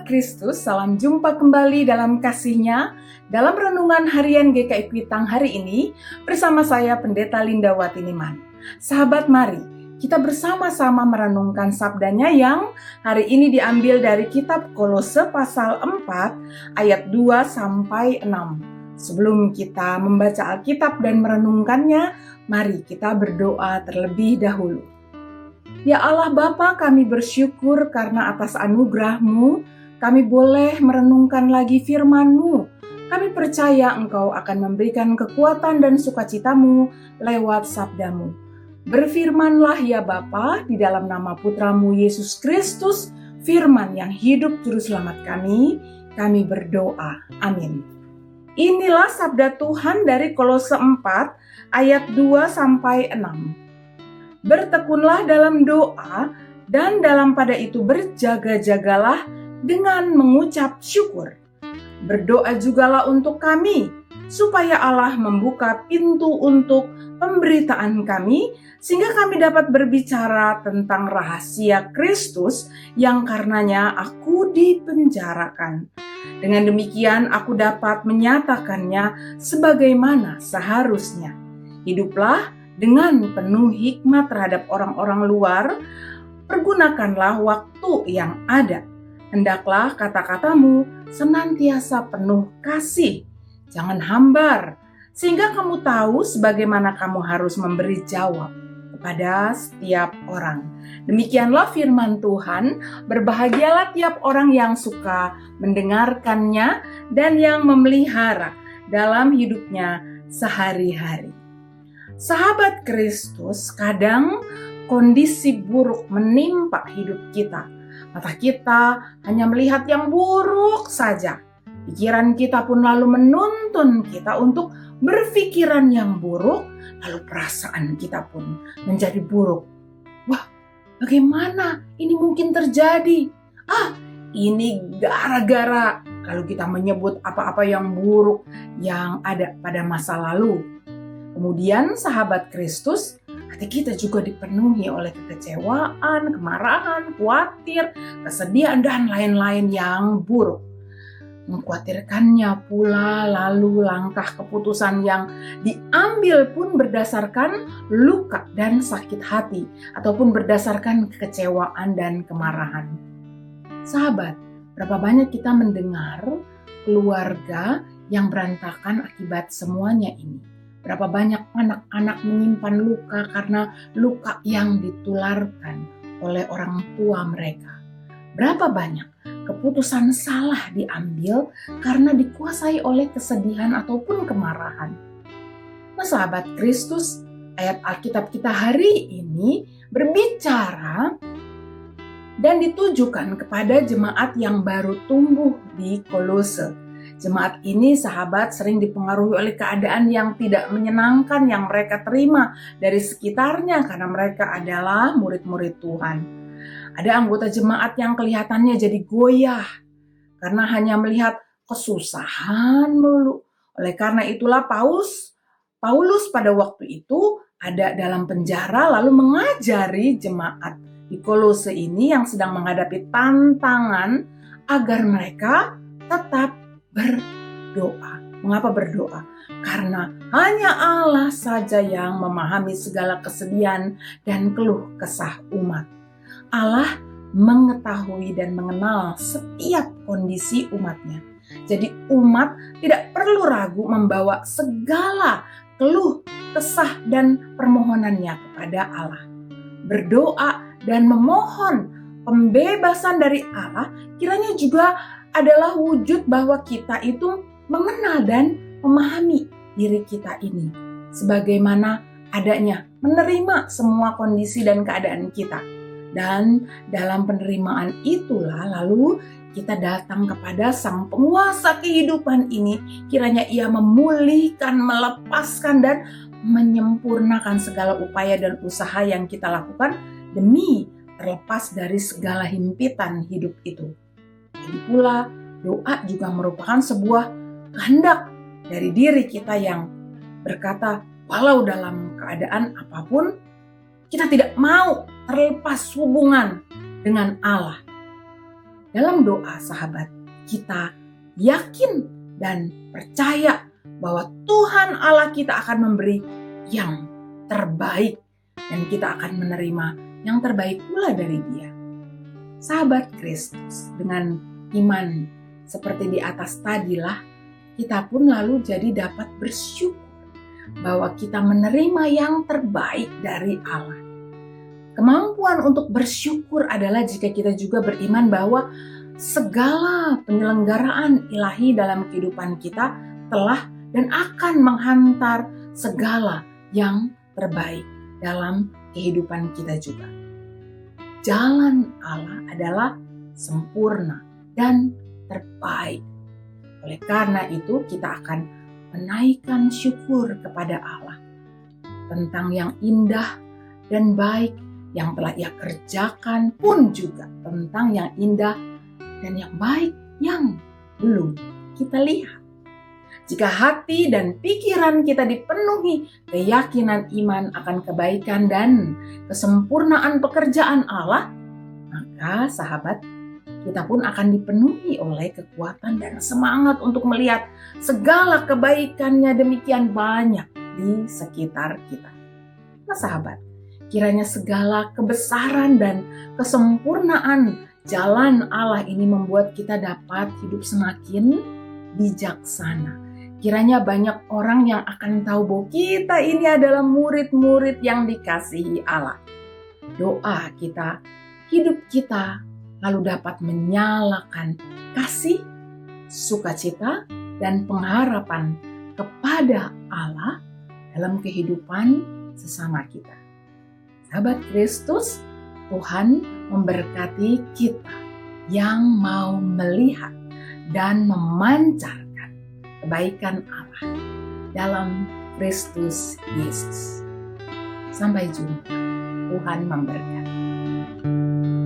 Sahabat Kristus, salam jumpa kembali dalam kasih-Nya dalam renungan harian GKI Kuitang hari ini bersama saya Pendeta Lindawati Niman. Sahabat, mari kita bersama-sama merenungkan sabdanya yang hari ini diambil dari kitab Kolose pasal 4 ayat 2-6. Sebelum kita membaca Alkitab dan merenungkannya, mari kita berdoa terlebih dahulu. Ya Allah Bapa, kami bersyukur karena atas anugerah-Mu, kami boleh merenungkan lagi firman-Mu. Kami percaya Engkau akan memberikan kekuatan dan sukacita-Mu lewat sabda-Mu. Berfirmanlah ya Bapa, di dalam nama Putra-Mu Yesus Kristus, firman yang hidup juru selamat kami berdoa. Amin. Inilah sabda Tuhan dari Kolose 4 ayat 2-6. Bertekunlah dalam doa dan dalam pada itu berjaga-jagalah dengan mengucap syukur. Berdoa jugalah untuk kami, supaya Allah membuka pintu untuk pemberitaan kami, sehingga kami dapat berbicara tentang rahasia Kristus yang karenanya aku dipenjarakan. Dengan demikian aku dapat menyatakannya sebagaimana seharusnya. Hiduplah dengan penuh hikmat terhadap orang-orang luar, pergunakanlah waktu yang ada. Hendaklah kata-katamu senantiasa penuh kasih, jangan hambar, sehingga kamu tahu sebagaimana kamu harus memberi jawab kepada setiap orang. Demikianlah firman Tuhan. Berbahagialah tiap orang yang suka mendengarkannya dan yang memelihara dalam hidupnya sehari-hari. Sahabat Kristus, kadang kondisi buruk menimpa hidup kita. Mata kita hanya melihat yang buruk saja. Pikiran kita pun lalu menuntun kita untuk berpikiran yang buruk, lalu perasaan kita pun menjadi buruk. Wah, bagaimana ini mungkin terjadi? Ini gara-gara, lalu kita menyebut apa-apa yang buruk yang ada pada masa lalu. Kemudian sahabat Kristus, hati kita juga dipenuhi oleh kekecewaan, kemarahan, khawatir, kesedihan, dan lain-lain yang buruk. Mengkhawatirkannya pula lalu langkah keputusan yang diambil pun berdasarkan luka dan sakit hati, ataupun berdasarkan kekecewaan dan kemarahan. Sahabat, berapa banyak kita mendengar keluarga yang berantakan akibat semuanya ini? Berapa banyak anak-anak menyimpan luka karena luka yang ditularkan oleh orang tua mereka. Berapa banyak keputusan salah diambil karena dikuasai oleh kesedihan ataupun kemarahan. Nah, sahabat Kristus, ayat Alkitab kita hari ini berbicara dan ditujukan kepada jemaat yang baru tumbuh di Kolose. Jemaat ini, sahabat, sering dipengaruhi oleh keadaan yang tidak menyenangkan yang mereka terima dari sekitarnya karena mereka adalah murid-murid Tuhan. Ada anggota jemaat yang kelihatannya jadi goyah karena hanya melihat kesusahan melulu. Oleh karena itulah Paulus pada waktu itu ada dalam penjara lalu mengajari jemaat di Kolose ini yang sedang menghadapi tantangan agar mereka tetap berdoa. Mengapa berdoa? Karena hanya Allah saja yang memahami segala kesedihan dan keluh kesah umat. Allah mengetahui dan mengenal setiap kondisi umatnya. Jadi umat tidak perlu ragu membawa segala keluh kesah dan permohonannya kepada Allah. Berdoa dan memohon pembebasan dari Allah kiranya juga adalah wujud bahwa kita itu mengenal dan memahami diri kita ini sebagaimana adanya, menerima semua kondisi dan keadaan kita. Dan dalam penerimaan itulah lalu kita datang kepada Sang Penguasa kehidupan ini, kiranya Ia memulihkan, melepaskan dan menyempurnakan segala upaya dan usaha yang kita lakukan demi terlepas dari segala himpitan hidup itu. Jadi pula doa juga merupakan sebuah kehendak dari diri kita yang berkata, walau dalam keadaan apapun, kita tidak mau terlepas hubungan dengan Allah. dalam doa sahabat, kita yakin dan percaya bahwa Tuhan Allah kita akan memberi yang terbaik dan kita akan menerima yang terbaik pula dari Dia. Sahabat Kristus, dengan iman seperti di atas tadilah, kita pun lalu jadi dapat bersyukur bahwa kita menerima yang terbaik dari Allah. Kemampuan untuk bersyukur adalah jika kita juga beriman bahwa segala penyelenggaraan ilahi dalam kehidupan kita telah dan akan menghantar segala yang terbaik dalam kehidupan kita juga. Jalan Allah adalah sempurna dan terbaik. Oleh karena itu kita akan menaikkan syukur kepada Allah tentang yang indah dan baik yang telah Ia kerjakan, pun juga tentang yang indah dan yang baik yang belum kita lihat. Jika hati dan pikiran kita dipenuhi keyakinan iman akan kebaikan dan kesempurnaan pekerjaan Allah, maka sahabat, kita pun akan dipenuhi oleh kekuatan dan semangat untuk melihat segala kebaikannya demikian banyak di sekitar kita. Nah sahabat, kiranya segala kebesaran dan kesempurnaan jalan Allah ini membuat kita dapat hidup semakin bijaksana. Kiranya banyak orang yang akan tahu bahwa kita ini adalah murid-murid yang dikasihi Allah. Doa kita, hidup kita, lalu dapat menyalakan kasih, sukacita, dan pengharapan kepada Allah dalam kehidupan sesama kita. Sahabat Kristus, Tuhan memberkati kita yang mau melihat dan memancarkan kebaikan Allah dalam Kristus Yesus. Sampai jumpa. Tuhan memberkati.